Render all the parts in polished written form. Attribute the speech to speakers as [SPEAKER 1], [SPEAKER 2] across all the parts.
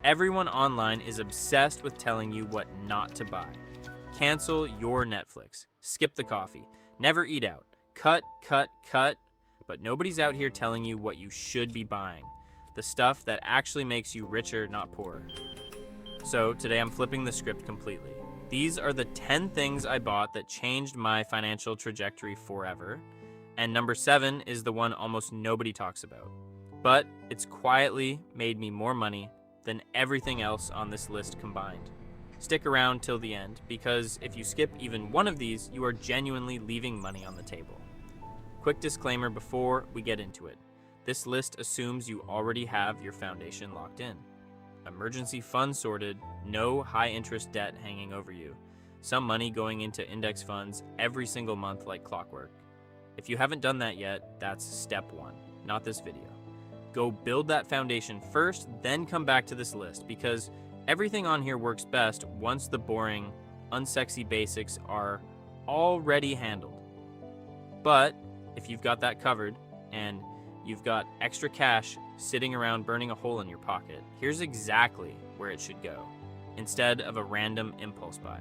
[SPEAKER 1] Everyone online is obsessed with telling you what not to buy. Cancel your Netflix. Skip the coffee. Never eat out. Cut, cut, cut. But nobody's out here telling you what you should be buying. The stuff that actually makes you richer, not poorer. So today I'm flipping the script completely. These are the 10 things I bought that changed my financial trajectory forever. And number 7 is the one almost nobody talks about. But it's quietly made me more money than everything else on this list combined. Stick around till the end, because if you skip even one of these, you are genuinely leaving money on the table. Quick disclaimer before we get into it. This list assumes you already have your foundation locked in. Emergency fund sorted, no high interest debt hanging over you, some money going into index funds every single month like clockwork. If you haven't done that yet, that's step 1, not this video. Go build that foundation first, then come back to this list, because everything on here works best once the boring, unsexy basics are already handled. But if you've got that covered and you've got extra cash sitting around burning a hole in your pocket, here's exactly where it should go, instead of a random impulse buy.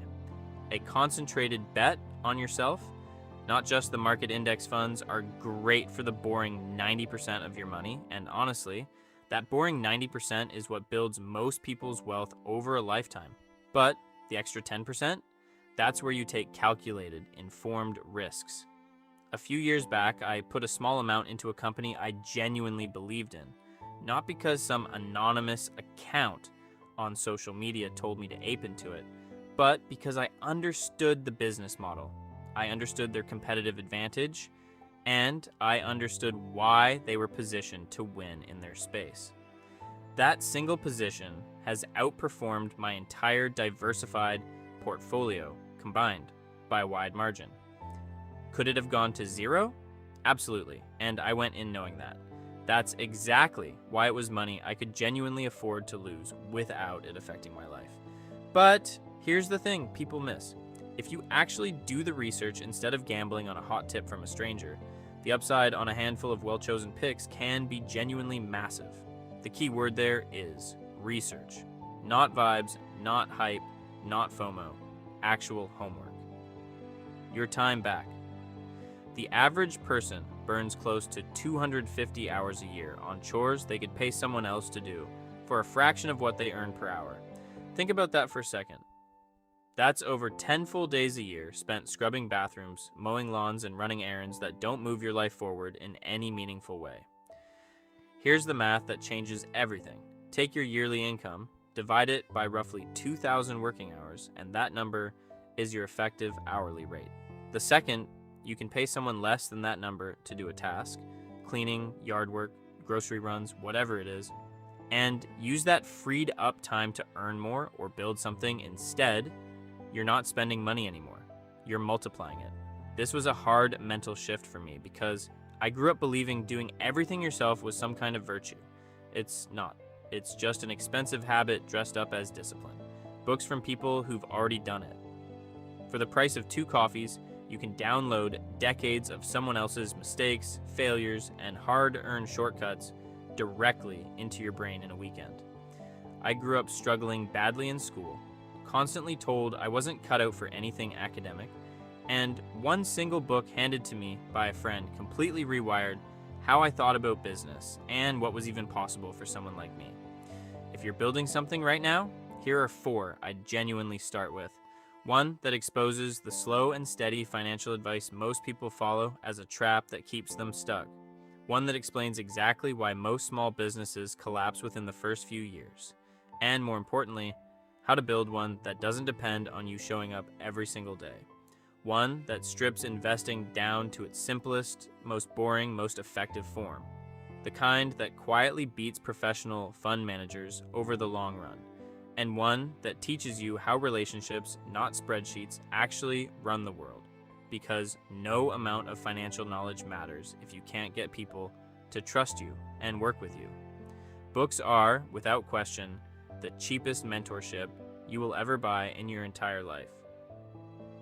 [SPEAKER 1] A concentrated bet on yourself. Not just the market index funds are great for the boring 90% of your money, and honestly, that boring 90% is what builds most people's wealth over a lifetime. But the extra 10%, that's where you take calculated, informed risks. A few years back, I put a small amount into a company I genuinely believed in, not because some anonymous account on social media told me to ape into it, but because I understood the business model. I understood their competitive advantage, and I understood why they were positioned to win in their space. That single position has outperformed my entire diversified portfolio combined by a wide margin. Could it have gone to zero? Absolutely, and I went in knowing that. That's exactly why it was money I could genuinely afford to lose without it affecting my life. But here's the thing people miss. If you actually do the research instead of gambling on a hot tip from a stranger, the upside on a handful of well-chosen picks can be genuinely massive. The key word there is research. Not vibes, not hype, not FOMO. Actual homework. Your time back. The average person burns close to 250 hours a year on chores they could pay someone else to do for a fraction of what they earn per hour. Think about that for a second. That's over 10 full days a year spent scrubbing bathrooms, mowing lawns, and running errands that don't move your life forward in any meaningful way. Here's the math that changes everything. Take your yearly income, divide it by roughly 2,000 working hours, and that number is your effective hourly rate. The second, you can pay someone less than that number to do a task, cleaning, yard work, grocery runs, whatever it is, and use that freed up time to earn more or build something instead. You're not spending money anymore. You're multiplying it. This was a hard mental shift for me because I grew up believing doing everything yourself was some kind of virtue. It's not. It's just an expensive habit dressed up as discipline. Books from people who've already done it. For the price of 2 coffees, you can download decades of someone else's mistakes, failures, and hard-earned shortcuts directly into your brain in a weekend. I grew up struggling badly in school, constantly told I wasn't cut out for anything academic, and one single book handed to me by a friend completely rewired how I thought about business and what was even possible for someone like me. If you're building something right now, here are 4 I'd genuinely start with. 1 that exposes the slow and steady financial advice most people follow as a trap that keeps them stuck. 1 that explains exactly why most small businesses collapse within the first few years. And more importantly, how to build one that doesn't depend on you showing up every single day. 1 that strips investing down to its simplest, most boring, most effective form. The kind that quietly beats professional fund managers over the long run. And 1 that teaches you how relationships, not spreadsheets, actually run the world. Because no amount of financial knowledge matters if you can't get people to trust you and work with you. Books are, without question, the cheapest mentorship you will ever buy in your entire life.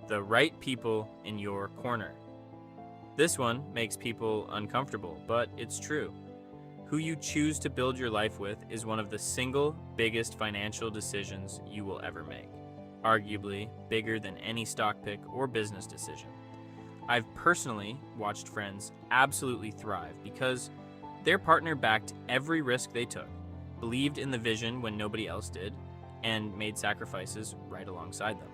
[SPEAKER 1] The right people in your corner. This one makes people uncomfortable, but it's true. Who you choose to build your life with is one of the single biggest financial decisions you will ever make, arguably bigger than any stock pick or business decision. I've personally watched friends absolutely thrive because their partner backed every risk they took, believed in the vision when nobody else did, and made sacrifices right alongside them.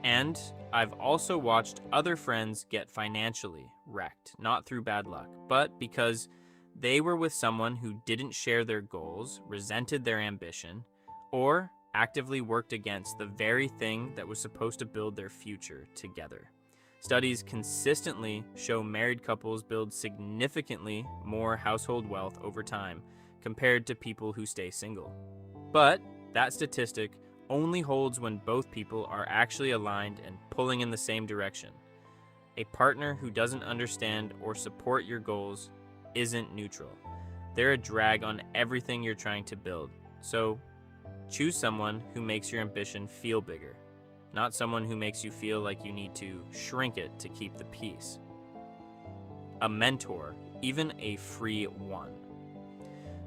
[SPEAKER 1] And I've also watched other friends get financially wrecked, not through bad luck, but because they were with someone who didn't share their goals, resented their ambition, or actively worked against the very thing that was supposed to build their future together. Studies consistently show married couples build significantly more household wealth over time compared to people who stay single. But that statistic only holds when both people are actually aligned and pulling in the same direction. A partner who doesn't understand or support your goals isn't neutral. They're a drag on everything you're trying to build. So choose someone who makes your ambition feel bigger, not someone who makes you feel like you need to shrink it to keep the peace. A mentor, even a free one.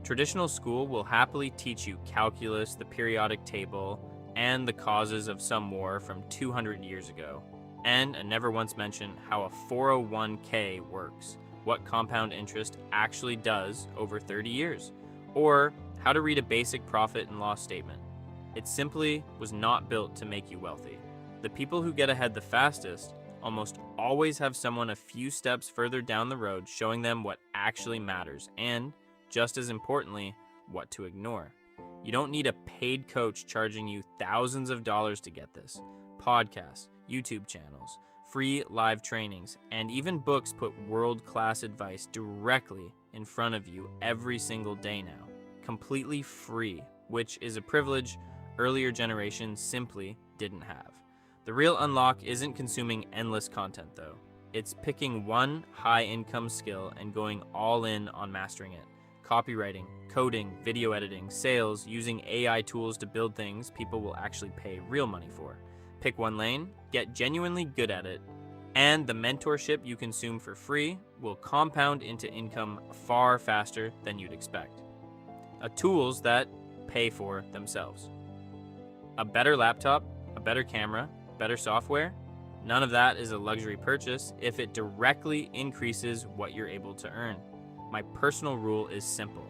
[SPEAKER 1] Traditional school will happily teach you calculus, the periodic table, and the causes of some war from 200 years ago, and never once mention how a 401k works, what compound interest actually does over 30 years, or how to read a basic profit and loss statement. It simply was not built to make you wealthy. The people who get ahead the fastest almost always have someone a few steps further down the road showing them what actually matters and, just as importantly, what to ignore. You don't need a paid coach charging you thousands of dollars to get this. Podcasts, YouTube channels, free live trainings, and even books put world-class advice directly in front of you every single day now, completely free, which is a privilege earlier generations simply didn't have. The real unlock isn't consuming endless content though. It's picking one high-income skill and going all in on mastering it. Copywriting, coding, video editing, sales, using AI tools to build things people will actually pay real money for. Pick one lane, get genuinely good at it, and the mentorship you consume for free will compound into income far faster than you'd expect. Tools that pay for themselves. A better laptop, a better camera, better software, none of that is a luxury purchase if it directly increases what you're able to earn. My personal rule is simple.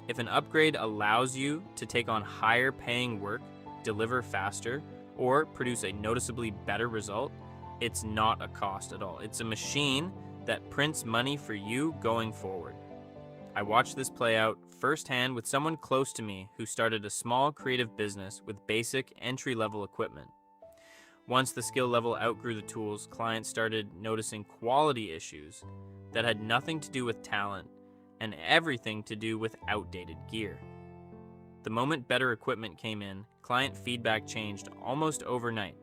[SPEAKER 1] If an upgrade allows you to take on higher paying work, deliver faster, or produce a noticeably better result, it's not a cost at all. It's a machine that prints money for you going forward. I watched this play out firsthand with someone close to me who started a small creative business with basic entry-level equipment. Once the skill level outgrew the tools, clients started noticing quality issues that had nothing to do with talent and everything to do with outdated gear. The moment better equipment came in, client feedback changed almost overnight,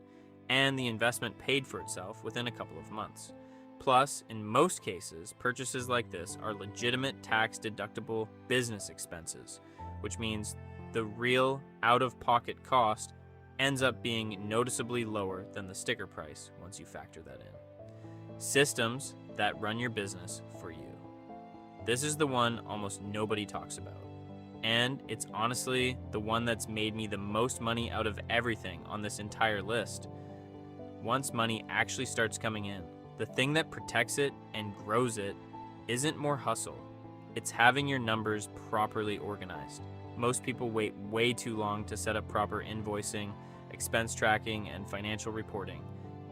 [SPEAKER 1] and the investment paid for itself within a couple of months. Plus, in most cases, purchases like this are legitimate tax-deductible business expenses, which means the real out-of-pocket cost ends up being noticeably lower than the sticker price once you factor that in. Systems that run your business for you. This is the one almost nobody talks about. And it's honestly the one that's made me the most money out of everything on this entire list. Once money actually starts coming in, the thing that protects it and grows it isn't more hustle. It's having your numbers properly organized. Most people wait way too long to set up proper invoicing, expense tracking, and financial reporting.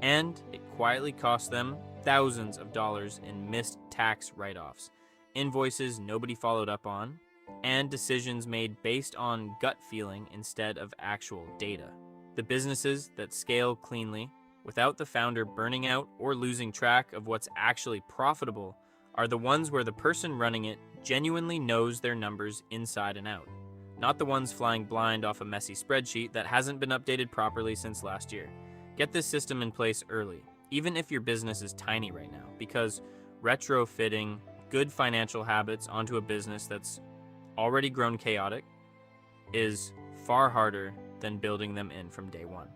[SPEAKER 1] And it quietly costs them thousands of dollars in missed tax write-offs, invoices nobody followed up on, and decisions made based on gut feeling instead of actual data. The businesses that scale cleanly, without the founder burning out or losing track of what's actually profitable, are the ones where the person running it genuinely knows their numbers inside and out, not the ones flying blind off a messy spreadsheet that hasn't been updated properly since last year. Get this system in place early, even if your business is tiny right now, because retrofitting good financial habits onto a business that's already grown chaotic is far harder than building them in from day one.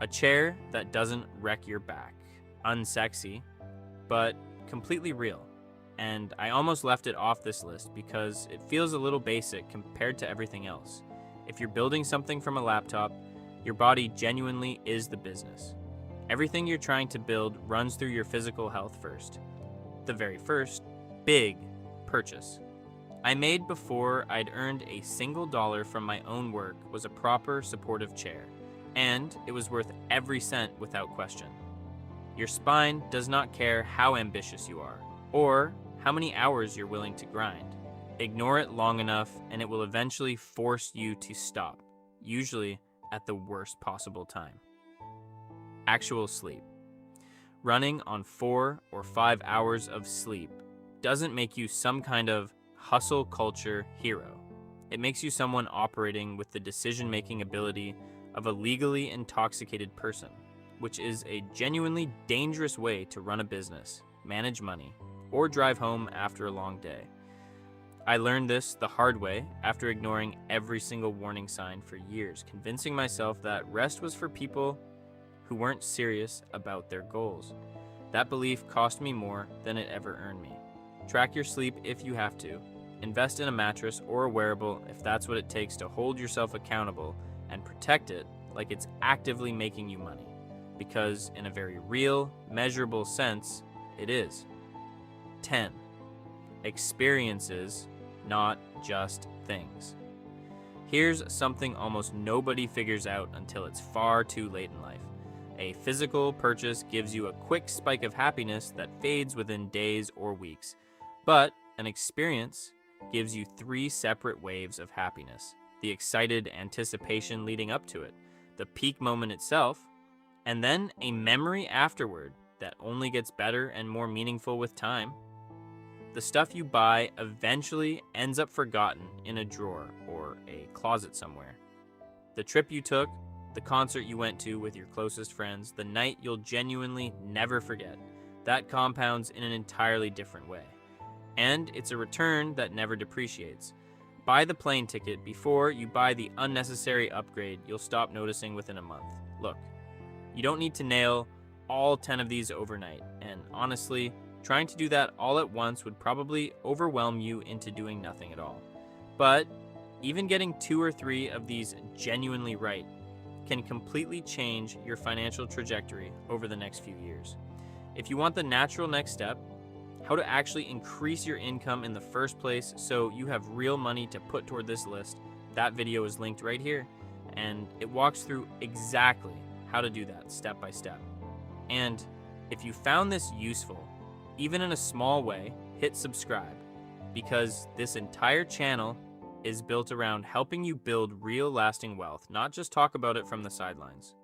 [SPEAKER 1] A chair that doesn't wreck your back. Unsexy, but completely real. and I almost left it off this list because it feels a little basic compared to everything else. If you're building something from a laptop, your body genuinely is the business. Everything you're trying to build runs through your physical health first. The very first big purchase I made before I'd earned a single dollar from my own work was a proper supportive chair, and it was worth every cent without question. Your spine does not care how ambitious you are, or how many hours you're willing to grind. Ignore it long enough and it will eventually force you to stop, usually at the worst possible time. Actual sleep. Running on 4 or 5 hours of sleep doesn't make you some kind of hustle culture hero. It makes you someone operating with the decision-making ability of a legally intoxicated person, which is a genuinely dangerous way to run a business, manage money, or drive home after a long day. I learned this the hard way after ignoring every single warning sign for years, convincing myself that rest was for people who weren't serious about their goals. That belief cost me more than it ever earned me. Track your sleep if you have to. Invest in a mattress or a wearable if that's what it takes to hold yourself accountable and protect it like it's actively making you money. Because in a very real, measurable sense, it is. 10. Experiences, not just things. Here's something almost nobody figures out until it's far too late in life. A physical purchase gives you a quick spike of happiness that fades within days or weeks. But an experience gives you 3 separate waves of happiness. The excited anticipation leading up to it, the peak moment itself, and then a memory afterward that only gets better and more meaningful with time. The stuff you buy eventually ends up forgotten in a drawer or a closet somewhere. The trip you took, the concert you went to with your closest friends, the night you'll genuinely never forget, that compounds in an entirely different way. And it's a return that never depreciates. Buy the plane ticket before you buy the unnecessary upgrade you'll stop noticing within a month. Look, you don't need to nail all 10 of these overnight, and honestly, trying to do that all at once would probably overwhelm you into doing nothing at all. But even getting 2 or 3 of these genuinely right can completely change your financial trajectory over the next few years. If you want the natural next step, how to actually increase your income in the first place so you have real money to put toward this list, that video is linked right here, and it walks through exactly how to do that step by step. And if you found this useful, even in a small way, hit subscribe, because this entire channel is built around helping you build real lasting wealth, not just talk about it from the sidelines.